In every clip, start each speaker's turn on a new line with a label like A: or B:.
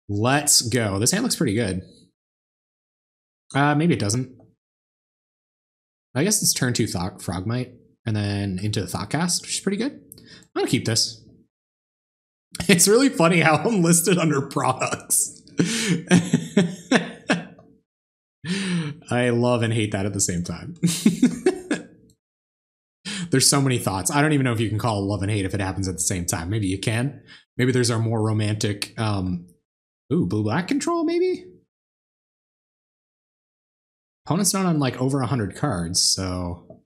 A: Let's go. This hand looks pretty good. Maybe it doesn't. I guess it's turn 2 Frogmite, and then into the Thoughtcast, which is pretty good. I'm gonna keep this. It's really funny how I'm listed under products. I love and hate that at the same time. There's so many thoughts. I don't even know if you can call it love and hate if it happens at the same time. Maybe you can. Maybe there's our more romantic, blue-black control, maybe? Opponent's not on like over 100 cards, so.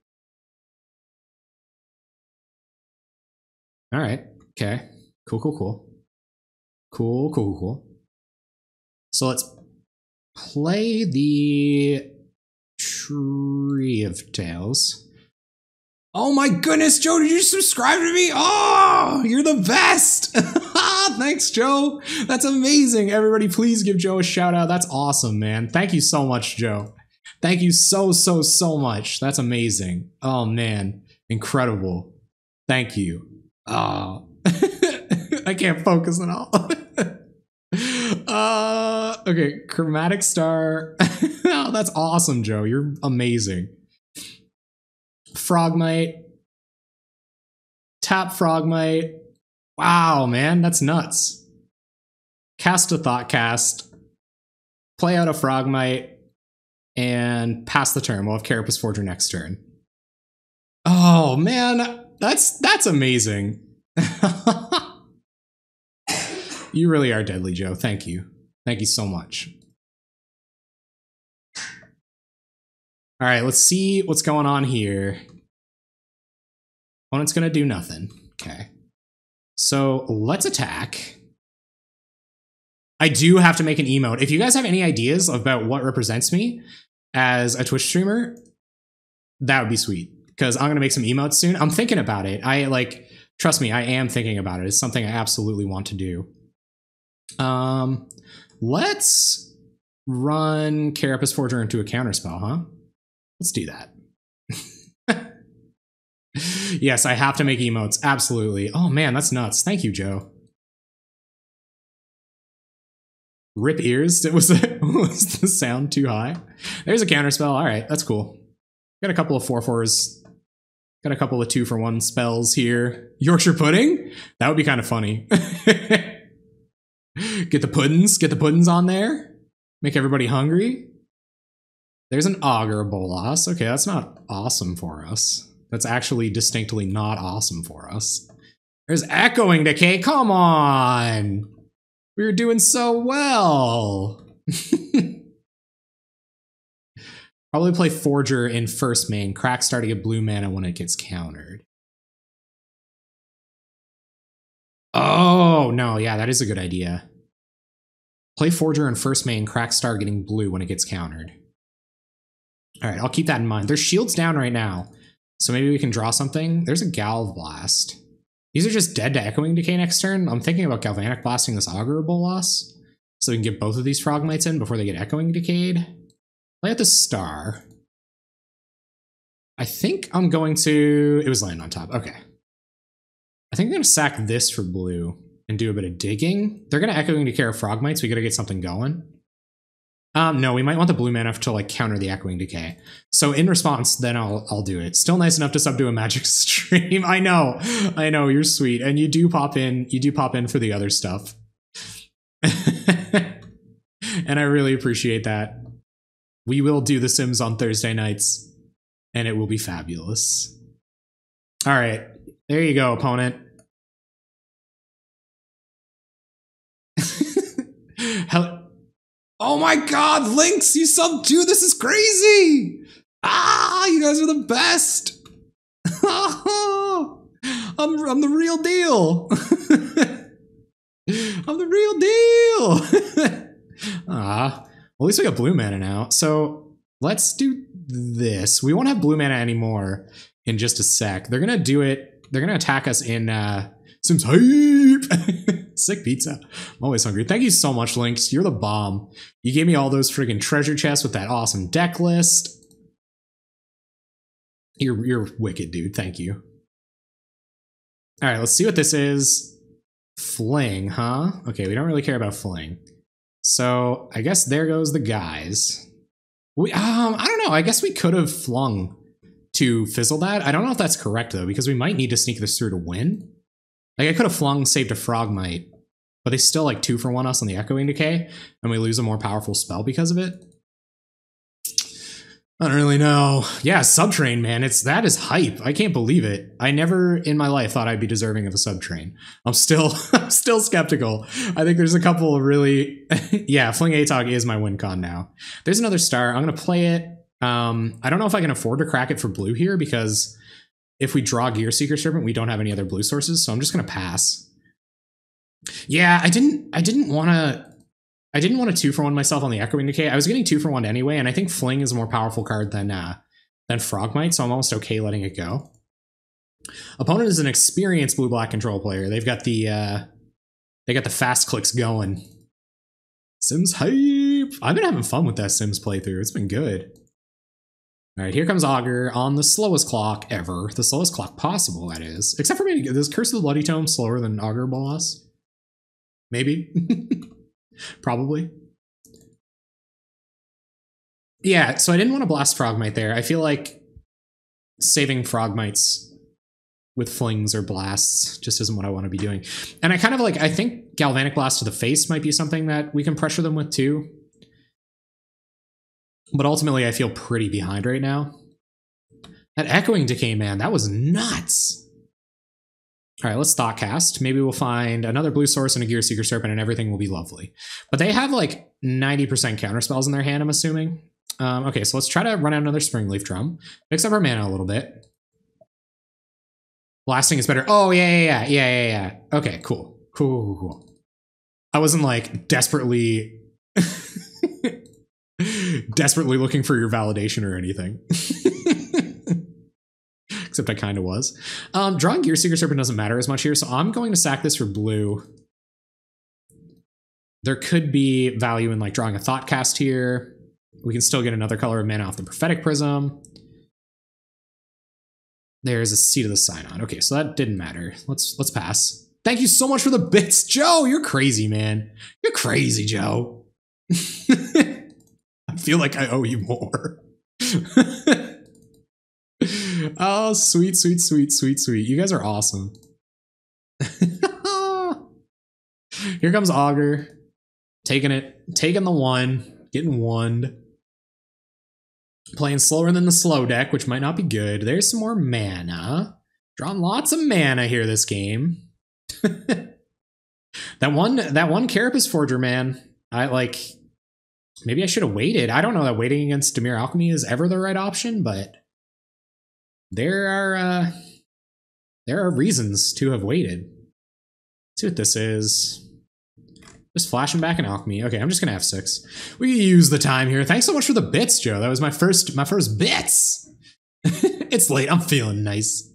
A: All right, okay. Cool. Cool. So let's play the Tree of Tales. Oh my goodness, Joe, did you subscribe to me? Oh, you're the best. Thanks, Joe. That's amazing. Everybody, please give Joe a shout out. That's awesome, man. Thank you so much, Joe. Thank you so much. That's amazing. Oh, man. Incredible. Thank you. Oh, I can't focus at all. Okay, Chromatic Star. Oh, that's awesome, Joe. You're amazing. Frogmite. Tap Frogmite. Wow, man, that's nuts. Cast a Thoughtcast. Play out a Frogmite. And pass the turn. We'll have Carapace Forger next turn. Oh, man, that's amazing. You really are deadly, Joe. Thank you. Thank you so much. All right, let's see what's going on here. Opponent's gonna do nothing. Okay. So let's attack. I do have to make an emote. If you guys have any ideas about what represents me as a Twitch streamer, that would be sweet. Because I'm gonna make some emotes soon. I'm thinking about it. Trust me, I am thinking about it. It's something I absolutely want to do. Let's run Carapace Forger into a counterspell, huh? Let's do that. Yes, I have to make emotes. Absolutely. Oh man, that's nuts. Thank you, Joe. Rip ears. Was the sound too high? There's a counterspell. All right, that's cool. Got a couple of 4/4s. Got a couple of 2-for-1 spells here. Yorkshire pudding? That would be kind of funny. Get the puddings on there. Make everybody hungry. There's an Augur Bolas. Okay, that's not awesome for us. That's actually distinctly not awesome for us. There's Echoing Decay. Come on. We were doing so well. Probably play Forger in first main. Crack Star to get blue mana when it gets countered. Oh, no. Yeah, that is a good idea. Play Forger in first main. Crack Star getting blue when it gets countered. All right, I'll keep that in mind. There's shields down right now, so maybe we can draw something. There's a Galv Blast. These are just dead to Echoing Decay next turn. I'm thinking about Galvanic Blasting this Augur Bolas, so we can get both of these Frogmites in before they get Echoing Decayed. Play out the Star. I think I'm going to... It was land on top. Okay. I think I'm going to sack this for blue and do a bit of digging. They're going to Echoing Decay our Frogmites. We got to get something going. No, we might want the blue mana to like counter the Echoing Decay. So in response, then I'll do it. Still nice enough to sub to a Magic stream. I know, you're sweet, and you do pop in for the other stuff, and I really appreciate that. We will do The Sims on Thursday nights, and it will be fabulous. All right, there you go, opponent. Oh my god, Lynx, you sub too? This is crazy! Ah, you guys are the best! I'm the real deal! I'm the real deal! Well, at least we got blue mana now. So let's do this. We won't have blue mana anymore in just a sec. They're gonna do it. They're gonna attack us in Sims Hype! Sick pizza. I'm always hungry. Thank you so much, Lynx. You're the bomb. You gave me all those friggin' treasure chests with that awesome deck list. You're wicked, dude. Thank you. All right, let's see what this is. Fling, huh? Okay, we don't really care about Fling. So I guess there goes the guys. I don't know. I guess we could have flung to fizzle that. I don't know if that's correct though, because we might need to sneak this through to win. Like I could have flung, saved a Frogmite, but they still like 2-for-1 us on the Echoing Decay, and we lose a more powerful spell because of it. I don't really know. Yeah, Subtrain, man. That is hype. I can't believe it. I never in my life thought I'd be deserving of a Subtrain. I'm still skeptical. I think there's a couple of really yeah, Fling Atog is my win con now. There's another star. I'm gonna play it. I don't know if I can afford to crack it for blue here because if we draw Gear Seeker Serpent, we don't have any other blue sources, so I'm just gonna pass. Yeah, I didn't want to 2-for-1 myself on the Echoing Decay. I was getting 2-for-1 anyway, and I think Fling is a more powerful card than Frogmite, so I'm almost okay letting it go. Opponent is an experienced blue-black control player. They've got the fast clicks going. Sims hype. I've been having fun with that Sims playthrough. It's been good. All right, here comes Augur on the slowest clock ever. The slowest clock possible, that is. Except for maybe, is Curse of the Bloody Tome slower than Augur Bolas? Maybe. Probably. Yeah, so I didn't want to blast Frogmite there. I feel like saving Frogmites with flings or blasts just isn't what I want to be doing. And I kind of I think Galvanic Blast to the face might be something that we can pressure them with too. But ultimately, I feel pretty behind right now. That Echoing Decay, man, that was nuts. All right, let's Thought Cast. Maybe we'll find another blue source and a Gear Seeker Serpent and everything will be lovely. But they have like 90% counter spells in their hand, I'm assuming. Okay, so let's try to run out another Springleaf Drum. Mix up our mana a little bit. Blasting is better. Oh, yeah. Okay, cool. I wasn't like desperately looking for your validation or anything. Except I kind of was. Drawing Gear Seeker Serpent doesn't matter as much here, so I'm going to sack this for blue. There could be value in like drawing a Thought Cast here. We can still get another color of mana off the Prophetic Prism. There's a Seat of the Synod. Okay, so that didn't matter. Let's pass. Thank you so much for the bits, Joe. You're crazy, man. You're crazy, Joe. I feel like I owe you more. Oh, sweet. You guys are awesome. Here comes Augur. Taking the one. Getting one. Playing slower than the slow deck, which might not be good. There's some more mana. Drawing lots of mana here this game. That one Carapace Forger, man. Maybe I should have waited. I don't know that waiting against Dimir Alchemy is ever the right option, but there are reasons to have waited. Let's see what this is. Just flashing back in Alchemy. Okay, I'm just gonna F6. We use the time here. Thanks so much for the bits, Joe. That was my first bits. It's late. I'm feeling nice.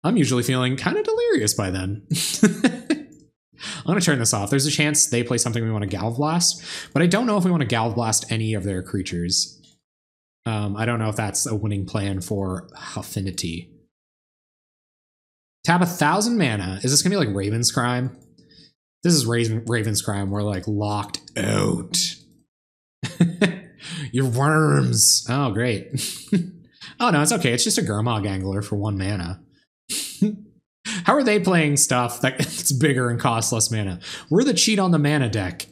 A: I'm usually feeling kind of delirious by then. I'm gonna turn this off. There's a chance they play something we want to Galv Blast, but I don't know if we want to Galv Blast any of their creatures. I don't know if that's a winning plan for Affinity. Tap 1,000 mana. Is this gonna be like Raven's Crime? This is Raven's Crime. We're like locked out. Your worms. Oh, great. Oh no, it's okay. It's just a Gurmag Angler for 1 mana. How are they playing stuff that's bigger and costs less mana? We're the cheat on the mana deck.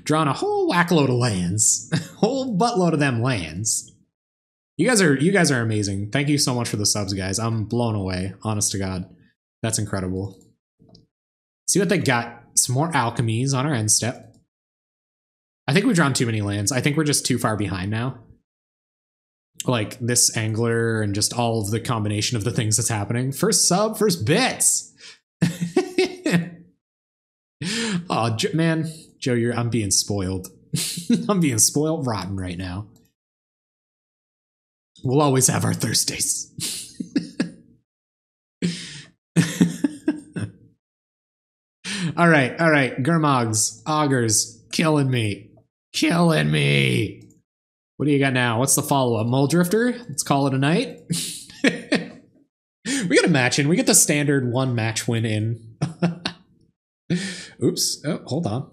A: Drawing a whole whackload of lands. Whole buttload of them lands. You guys are amazing. Thank you so much for the subs, guys. I'm blown away. Honest to God. That's incredible. See what they got. Some more alchemies on our end step. I think we've drawn too many lands. I think we're just too far behind now. Like this angler and just all of the combination of the things that's happening. First sub, first bits. Oh, man. Joe, I'm being spoiled. I'm being spoiled rotten right now. We'll always have our Thursdays. All right. Gurmags, Augurs, killing me. What do you got now? What's the follow-up? Muldrifter? Let's call it a night. We got a match in. We get the standard 1 match win in. Oops. Oh, hold on.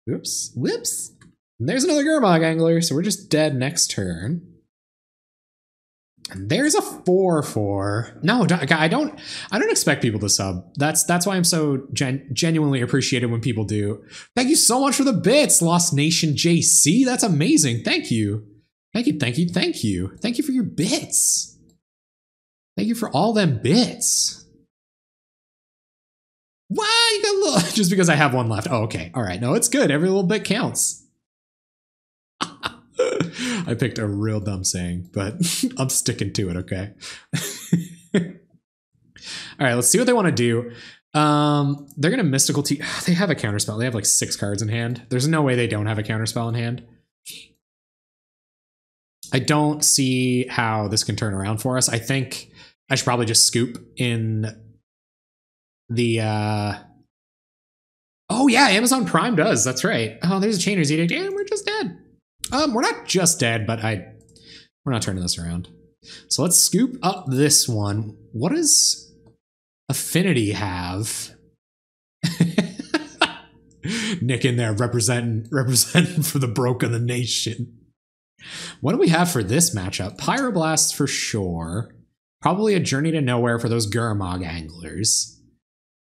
A: Oops. Whoops. And there's another Gurmag Angler, so we're just dead next turn. And there's a 4/4. No, I don't expect people to sub. That's why I'm so genuinely appreciated when people do. Thank you so much for the bits, Lost Nation JC. That's amazing. Thank you. Thank you, thank you, thank you. Thank you for your bits. Thank you for all them bits. Wow, you got a little just because I have one left. Oh, okay. All right. No, it's good. Every little bit counts. I picked a real dumb saying, but I'm sticking to it, okay? All right, let's see what they want to do. They're going to Mystical Tea. They have a counterspell. They have like 6 cards in hand. There's no way they don't have a counterspell in hand. I don't see how this can turn around for us. I think I should probably just scoop in the... Oh, yeah, Amazon Prime does. That's right. Oh, there's a Chainer's Edict, and we're just dead. We're not just dead, but we're not turning this around. So let's scoop up this one. What does Affinity have? Nick in there representing for the broke of the nation. What do we have for this matchup? Pyroblast for sure. Probably a Journey to Nowhere for those Gurmag Anglers.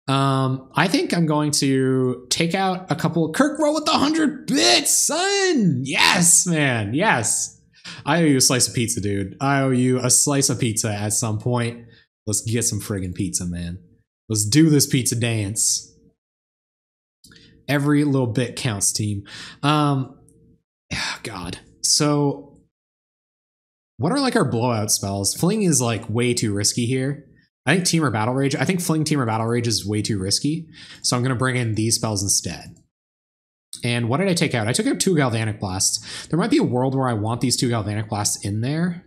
A: I think I'm going to take out a couple. Kirk roll with the 100 bits, son. Yes, man. Yes. I owe you a slice of pizza, dude. I owe you a slice of pizza at some point. Let's get some friggin' pizza, man. Let's do this pizza dance. Every little bit counts, team. God. So what are like our blowout spells? Fling is like way too risky here. I think Teamer Battle Rage. I think Fling Teamer Battle Rage is way too risky. So I'm going to bring in these spells instead. And what did I take out? I took out 2 Galvanic Blasts. There might be a world where I want these 2 Galvanic Blasts in there.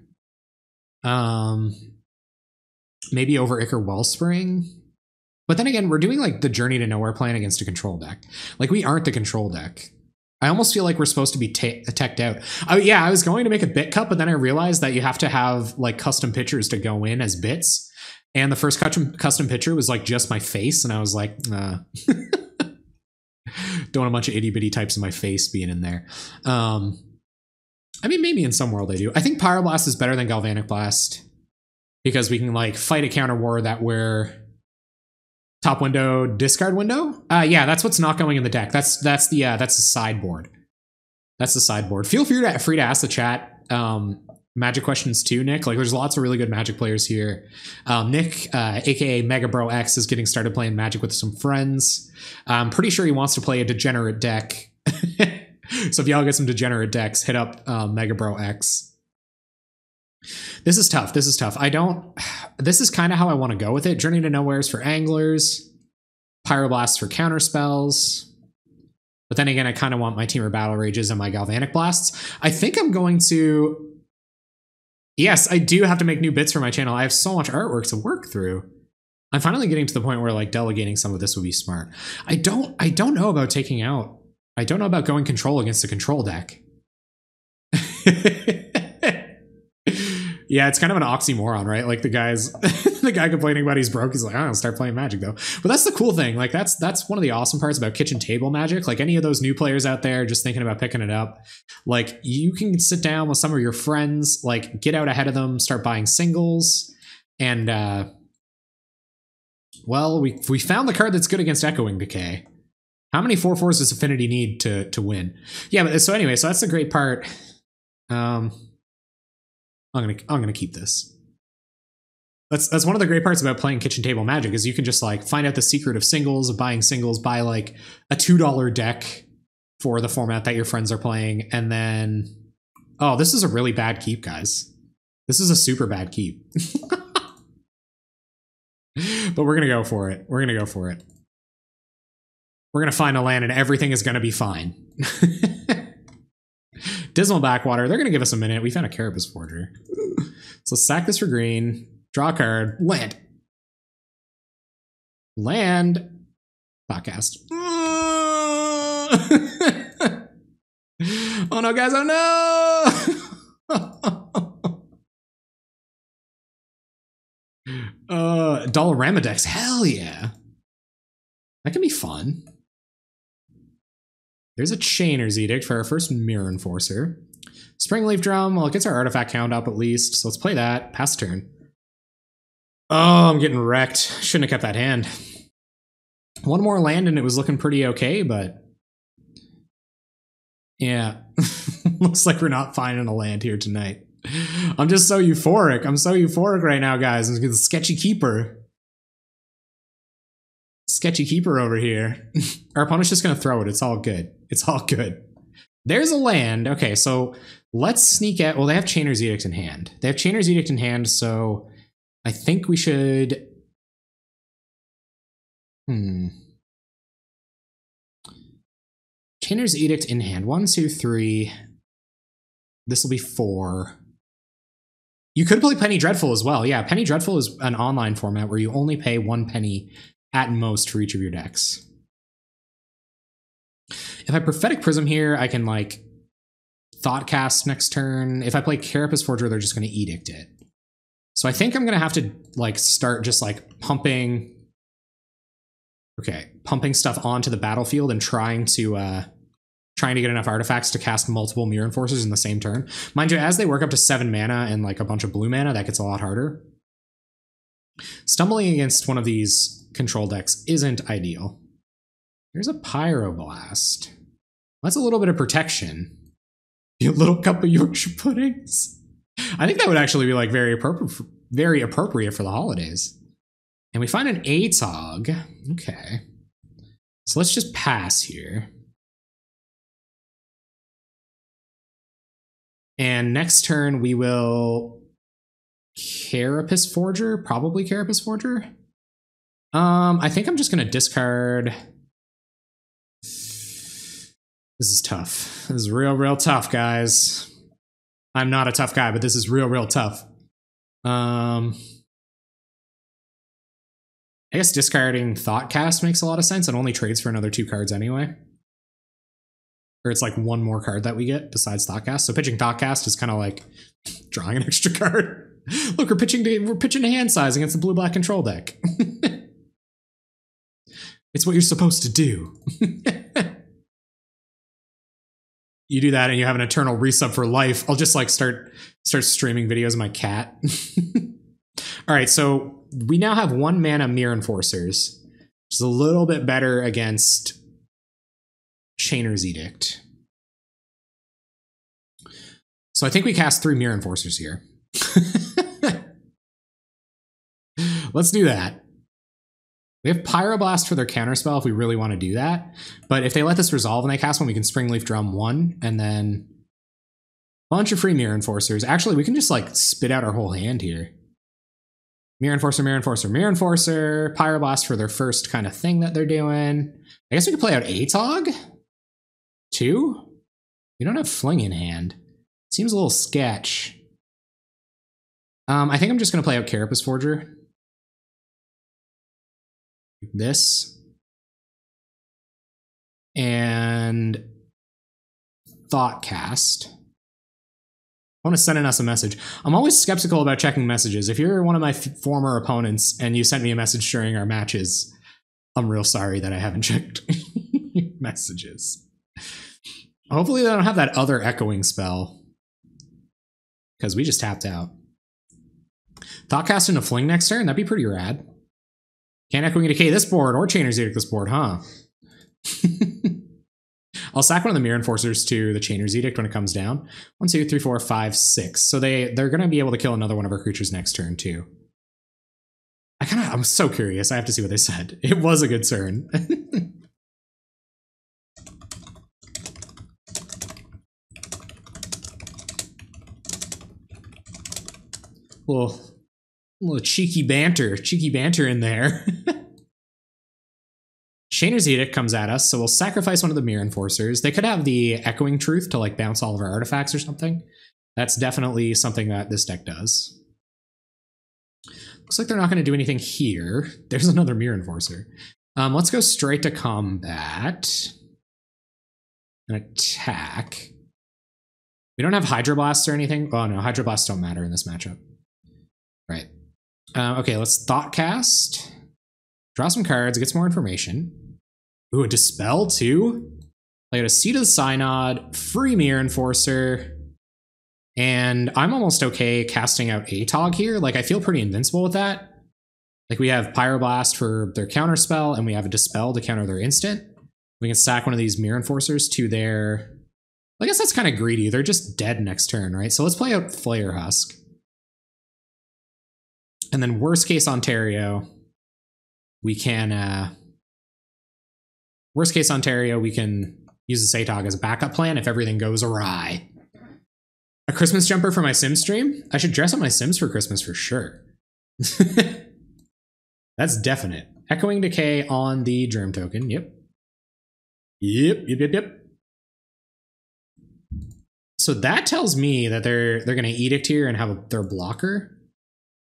A: Maybe over Ichor Wellspring. But then again, we're doing like the Journey to Nowhere plan against a control deck. Like we aren't the control deck. I almost feel like we're supposed to be teched out. Oh yeah, I was going to make a bit cut, but then I realized that you have to have like custom pictures to go in as bits. And the first custom picture was like just my face, and I was like, don't want a bunch of itty bitty types of my face being in there. I mean, maybe in some world they do. I think Pyroblast is better than Galvanic Blast because we can like fight a counter war that we're top window, discard window. Yeah, that's what's not going in the deck. That's the sideboard. That's the sideboard. Feel free to ask the chat. Magic questions too, Nick. Like, there's lots of really good Magic players here. Nick, aka Mega Bro X, is getting started playing Magic with some friends. I'm pretty sure he wants to play a degenerate deck. So if y'all get some degenerate decks, hit up Mega Bro X. This is tough. This is tough. This is kind of how I want to go with it. Journey to Nowhere's for anglers. Pyroblast for counter spells. But then again, I kind of want my Teamer Battle Rages and my Galvanic Blasts. I think I'm going to... Yes, I do have to make new bits for my channel. I have so much artwork to work through. I'm finally getting to the point where like delegating some of this would be smart. I don't know about taking out. I don't know about going control against a control deck. Yeah, it's kind of an oxymoron, right? Like the guy complaining about he's broke. He's like, I'll start playing Magic though. But that's the cool thing. Like that's one of the awesome parts about kitchen table Magic. Like any of those new players out there just thinking about picking it up, like you can sit down with some of your friends, like get out ahead of them, start buying singles, and well, we found the card that's good against Echoing Decay. How many 4/4s does Affinity need to win? Yeah, but so anyway, so that's the great part. I'm gonna keep this. That's one of the great parts about playing kitchen table Magic is you can just like find out the secret of singles, of buying singles, buy like a $2 deck for the format that your friends are playing, and then oh, this is a really bad keep, guys. This is a super bad keep. But we're gonna go for it. We're gonna go for it. We're gonna find a land and everything is gonna be fine. Dismal Backwater, they're going to give us a minute. We found a Carapace Forger. So sack this for green, draw a card, land. Land. Podcast. Oh no, guys, oh no! Dollarama decks, hell yeah. That can be fun. There's a Chainer's Edict for our first Mirror Enforcer. Springleaf Drum, well, it gets our artifact count up at least, so let's play that. Pass turn. Oh, I'm getting wrecked. Shouldn't have kept that hand. One more land and it was looking pretty okay, but... yeah. Looks like we're not finding a land here tonight. I'm just so euphoric. I'm so euphoric right now, guys. I'm the Sketchy Keeper. Sketchy Keeper over here. Our opponent's just going to throw it. It's all good. It's all good. There's a land. Okay, so let's sneak out. Well, they have Chainer's Edict in hand. They have Chainer's Edict in hand, so I think we should... Chainer's Edict in hand. 1, 2, 3. This will be 4. You could play Penny Dreadful as well. Yeah, Penny Dreadful is an online format where you only pay 1 penny at most for each of your decks. If I Prophetic Prism here, I can, like, Thoughtcast next turn. If I play Carapace Forger, they're just going to Edict it. So I think I'm going to have to, like, start just, like, pumping... Okay, pumping stuff onto the battlefield and trying to get enough artifacts to cast multiple Mirror Enforcers in the same turn. Mind you, as they work up to 7 mana and, like, a bunch of blue mana, that gets a lot harder. Stumbling against one of these control decks isn't ideal. There's a Pyroblast. That's a little bit of protection. A little cup of Yorkshire puddings. I think that would actually be like very appropriate for the holidays. And we find an ATOG. Okay. So let's just pass here. And next turn we will Carapace Forger, probably Carapace Forger. I think I'm just gonna discard. This is tough. This is real tough, guys. I'm not a tough guy, but this is real tough. I guess discarding Thoughtcast makes a lot of sense. It only trades for another 2 cards anyway. Or it's like 1 more card that we get besides Thoughtcast. So pitching Thoughtcast is kind of like drawing an extra card. Look, we're pitching to hand size against the blue-black control deck. It's what you're supposed to do. You do that and you have an eternal resub for life. I'll just like start streaming videos of my cat. All right, so we now have 1 mana Mirror Enforcers, which is a little bit better against Chainer's Edict. So I think we cast 3 Mirror Enforcers here. Let's do that. We have Pyroblast for their counterspell if we really want to do that. But if they let this resolve and they cast one, we can Springleaf Drum 1 and then a bunch of free Mirror Enforcers. Actually, we can just like spit out our whole hand here. Mirror Enforcer, Mirror Enforcer, Mirror Enforcer, Pyroblast for their first kind of thing that they're doing. I guess we could play out ATOG? 2? We don't have Fling in hand. Seems a little sketch. I think I'm just going to play out Carapace Forger. This. And Thoughtcast. I want to send us a message. I'm always skeptical about checking messages. If you're one of my former opponents and you sent me a message during our matches, I'm real sorry that I haven't checked messages. Hopefully they don't have that other echoing spell, because we just tapped out. Thoughtcast into Fling next turn? That'd be pretty rad. Can't Echoing Decay this board or Chainer's Edict this board, huh? I'll sack one of the Mirror Enforcers to the Chainer's Edict when it comes down. 1, 2, 3, 4, 5, 6. So they're going to be able to kill another one of our creatures next turn, too. I'm so curious. I have to see what they said. It was a good turn. little cheeky banter in there. Chainer's Edict comes at us, so we'll sacrifice one of the Mirror Enforcers. They could have the Echoing Truth to like bounce all of our artifacts or something. That's definitely something that this deck does. Looks like they're not going to do anything here. There's another Mirror Enforcer. Let's go straight to combat. And attack. We don't have Hydroblasts or anything. Oh no, Hydroblasts don't matter in this matchup. Right. Okay, let's Thoughtcast. Draw some cards, get some more information. Ooh, a Dispel too? Play out a Seat of the Synod, free Mirror Enforcer, and I'm almost okay casting out ATOG here. Like, I feel pretty invincible with that. Like, we have Pyroblast for their counterspell, and we have a Dispel to counter their instant. We can sack one of these Mirror Enforcers to their... I guess that's kind of greedy. They're just dead next turn, right? So let's play out Flare Husk. And then worst case Ontario, we can... worst case Ontario, we can use this ATOG as a backup plan if everything goes awry. A Christmas jumper for my Sims stream? I should dress up my Sims for Christmas for sure. That's definite. Echoing Decay on the Germ token. Yep. Yep. So that tells me that they're going to Edict here and have their blocker,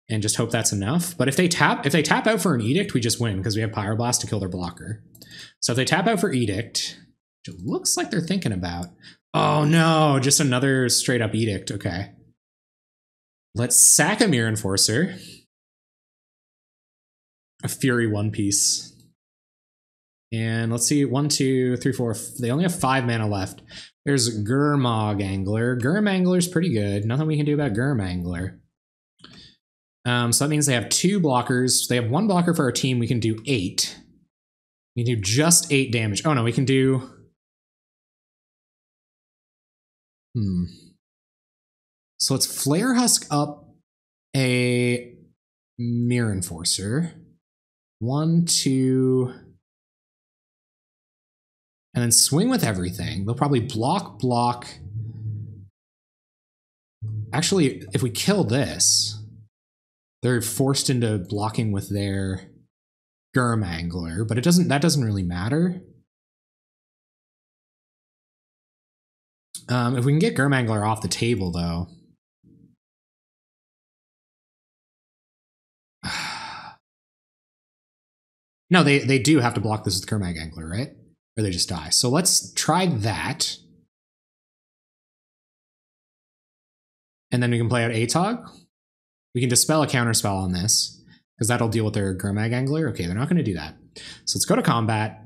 A: and just hope that's enough. But if they tap out for an Edict, we just win because we have Pyroblast to kill their blocker. So if they tap out for Edict, which it looks like they're thinking about. Oh no, just another straight up Edict. Okay. Let's sack a Mirror Enforcer. A Fury One Piece. And let's see, 1, 2, 3, 4. They only have 5 mana left. There's Gurmag Angler. Gurm Angler's pretty good. Nothing we can do about Gurm Angler. So that means they have 2 blockers. They have 1 blocker for our team. We can do 8. We can do just 8 damage. Oh no, we can do... So let's Flare Husk up a Mirror Enforcer. 1, 2... And then swing with everything. They'll probably block. Actually, if we kill this, they're forced into blocking with their Gurm Angler, but that doesn't really matter. If we can get Gurm Angler off the table, though. No, they do have to block this with Gurmag Angler, right? Or they just die. So let's try that. And then we can play out ATOG. We can dispel a counterspell on this, because that'll deal with their Gurmag Angler. Okay, they're not going to do that. So let's go to combat.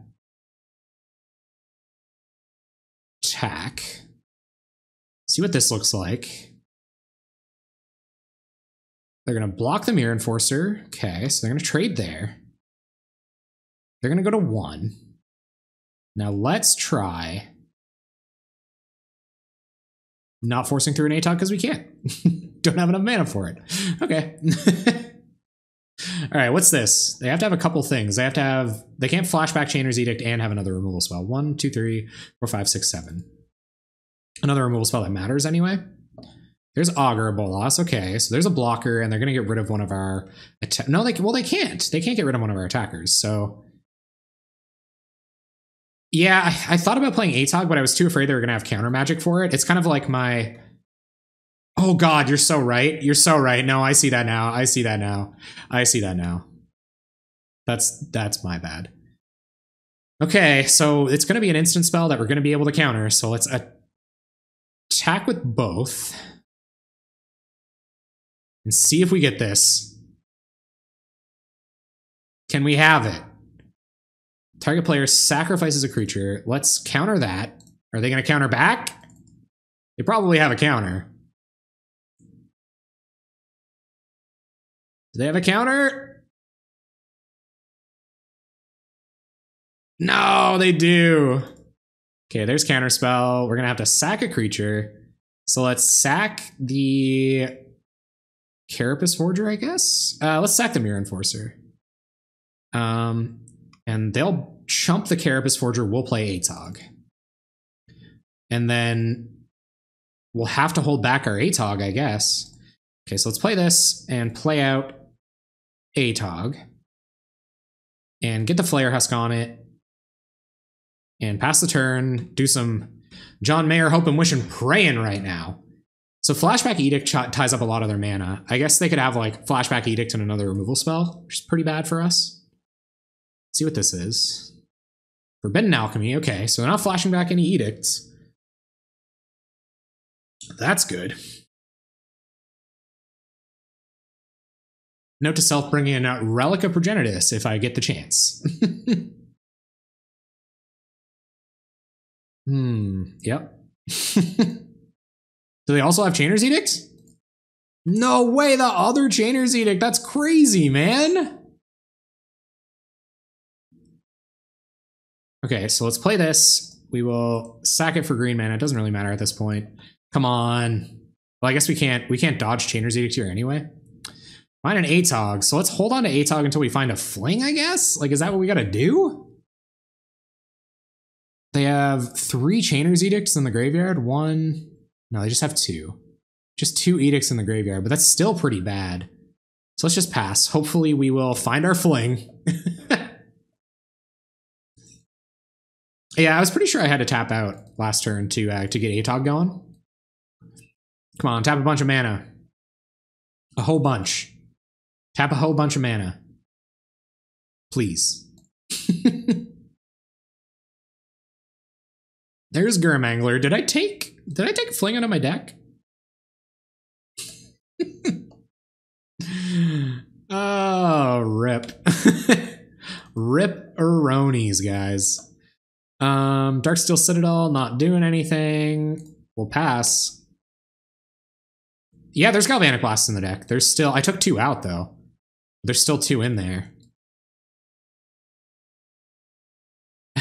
A: Attack. See what this looks like. They're going to block the Mirror Enforcer. Okay, so they're going to trade there. They're going to go to 1. Now let's try not forcing through an ATOG because we can't. Don't have enough mana for it. Okay. All right, what's this? They have to have a couple things. They can't Flashback Chainer's Edict and have another removal spell. 1, 2, 3, 4, 5, 6, 7. Another removal spell that matters anyway. There's Augur Bolas. Okay, so there's a blocker, and they're going to get rid of one of our... No, they can't. They can't get rid of one of our attackers, so... Yeah, I thought about playing ATOG, but I was too afraid they were going to have counter magic for it. It's kind of like my... Oh god, you're so right. You're so right. No, I see that now. I see that now. I see that now. That's my bad. Okay, so it's going to be an instant spell that we're going to be able to counter. So let's attack with both. And see if we get this. Can we have it? Target player sacrifices a creature. Let's counter that. Are they going to counter back? They probably have a counter. Do they have a counter? No, they do. Okay, there's counterspell. We're going to have to sack a creature. So let's sack the Carapace Forger, I guess? Let's sack the Mirror Enforcer. And they'll chump the Carapace Forger. We'll play ATOG. And then we'll have to hold back our ATOG, I guess. Okay, so let's play this and play out ATOG. And get the Flare Husk on it. And pass the turn. Do some John Mayer hope and wish and praying right now. So Flashback Edict ties up a lot of their mana. I guess they could have like Flashback Edict and another removal spell, which is pretty bad for us. Let's see what this is. Forbidden Alchemy. Okay, so they're not flashing back any edicts. That's good. Note to self, bringing in a Relic of Progenitus if I get the chance. Yep. Do they also have Chainer's Edict? No way, the other Chainer's Edict. That's crazy, man. Okay, so let's play this. We will sack it for green mana. It doesn't really matter at this point. Come on. Well, I guess we can't dodge Chainer's Edict here anyway. Find an ATOG. So let's hold on to ATOG until we find a fling, I guess? Like, is that what we gotta do? They have 3 Chainer's Edicts in the graveyard. 1. No, they just have 2. Just 2 Edicts in the graveyard, but that's still pretty bad. So let's just pass. Hopefully we will find our fling. Yeah, I was pretty sure I had to tap out last turn to get ATOG going. Come on, tap a bunch of mana. A whole bunch. Tap a whole bunch of mana. Please. There's Gurmangler. Did I take a fling out of my deck? Oh, rip. Rip-a-ronies, guys. Darksteel Citadel, not doing anything. We'll pass. Yeah, there's Galvanic Blast in the deck. There's still, I took 2 out though. There's still 2 in there.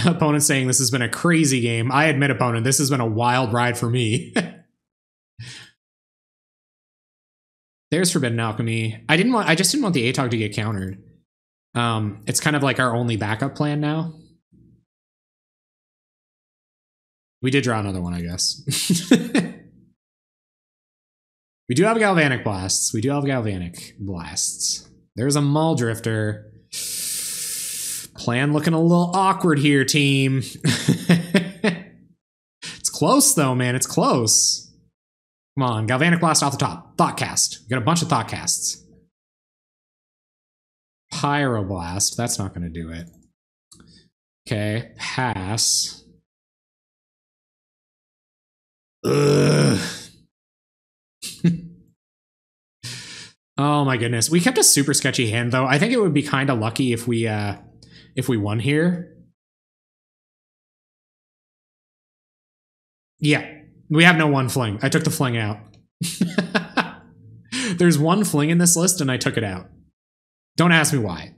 A: Opponent saying this has been a crazy game. I admit, opponent, this has been a wild ride for me. There's Forbidden Alchemy. I just didn't want the ATOG to get countered. It's kind of like our only backup plan now. We did draw another one, I guess. We do have Galvanic Blasts. We do have Galvanic Blasts. There's a Maul Drifter. Plan looking a little awkward here, team. It's close, though, man. It's close. Come on, Galvanic Blast off the top. Thoughtcast. We got a bunch of Thoughtcasts. Pyroblast. That's not going to do it. Okay, pass. Ugh. Oh my goodness. We kept a super sketchy hand, though. I think it would be kind of lucky if we won here. Yeah, we have no 1 fling. I took the fling out. There's 1 fling in this list, and I took it out. Don't ask me why.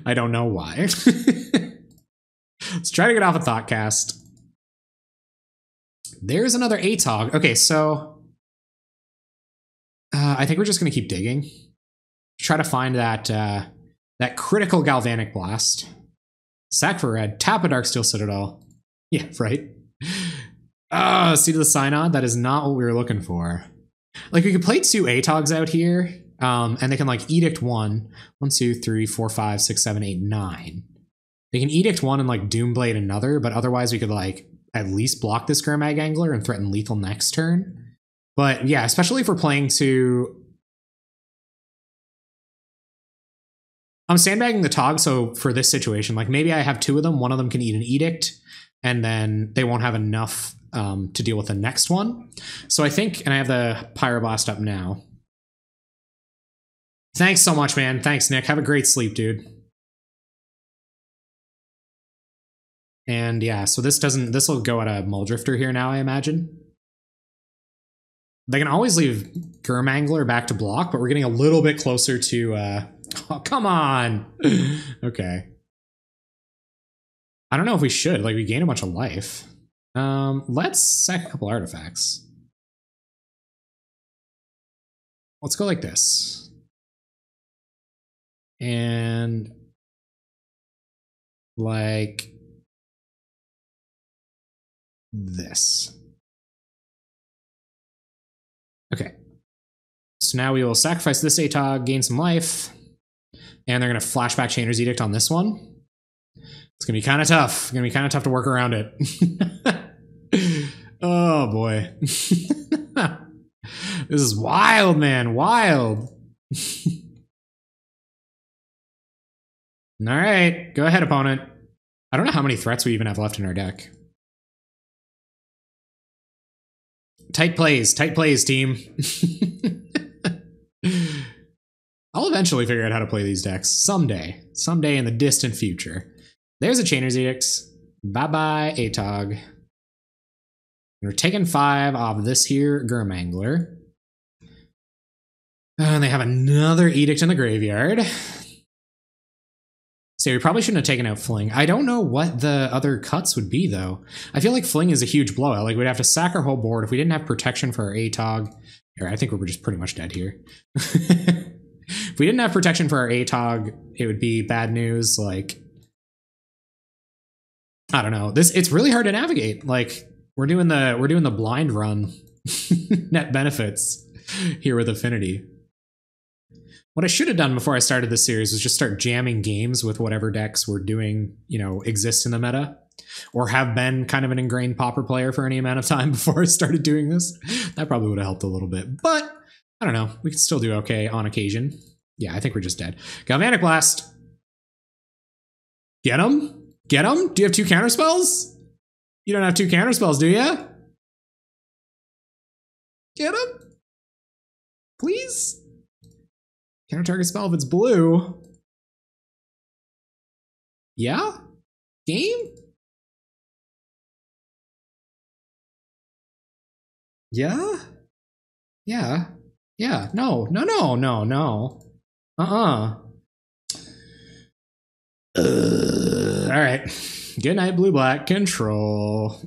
A: I don't know why. Let's try to get off a Thoughtcast. There's another ATOG. Okay, so I think we're just going to keep digging. Try to find that that critical Galvanic Blast. Sack for red. Tap a Darksteel Citadel. Yeah, right. Seed of the Synod. That is not what we were looking for. Like, we could play 2 ATOGs out here, and they can, like, Edict 1. 1, 2, 3, 4, 5, 6, 7, 8, 9. They can Edict 1 and, like, Doomblade another, but otherwise we could, like, at least block this Gurmag Angler and threaten lethal next turn. But yeah, especially if we're playing to... I'm sandbagging the Tog, so for this situation, like maybe I have 2 of them, one of them can eat an Edict, and then they won't have enough to deal with the next one. So I think, and I have the Pyroblast up now. Thanks so much, man. Thanks, Nick. Have a great sleep, dude. And yeah, so this will go at a Mull Drifter here now, I imagine. They can always leave Gurmangler back to block, but we're getting a little bit closer to, oh, come on. Okay. I don't know if we should, like, we gain a bunch of life. Let's sack a couple artifacts. Let's go like this. And like this. Okay. So now we will sacrifice this ATOG, gain some life, and they're going to flashback Chainer's Edict on this one. It's going to be kind of tough. It's going to be kind of tough to work around it. Oh, boy. This is wild, man. Wild. All right. Go ahead, opponent. I don't know how many threats we even have left in our deck. Tight plays, team. I'll eventually figure out how to play these decks someday. Someday in the distant future. There's a Chainer's Edict. Bye-bye, Atog. We're taking 5 off this here Gurmangler. And they have another Edict in the graveyard. So we probably shouldn't have taken out Fling. I don't know what the other cuts would be, though. I feel like Fling is a huge blowout. Like, we'd have to sack our whole board if we didn't have protection for our Atog. Or I think we were just pretty much dead here. If we didn't have protection for our Atog, it would be bad news. Like, I don't know. It's really hard to navigate. Like, we're doing the blind run net benefits here with Affinity. What I should have done before I started this series was just start jamming games with whatever decks we're doing, you know, exist in the meta, or have been kind of an ingrained Pauper player for any amount of time before I started doing this. That probably would have helped a little bit, but I don't know. We can still do okay on occasion. Yeah, I think we're just dead. Galvanic Blast. Get him? Get him? Do you have 2 counterspells? You don't have 2 counterspells, do you? Get him? Please? Counter target spell if it's blue. Yeah? Game? Yeah? Yeah. Yeah. No. No, no, no, no. All right. Good night, blue-black. Control.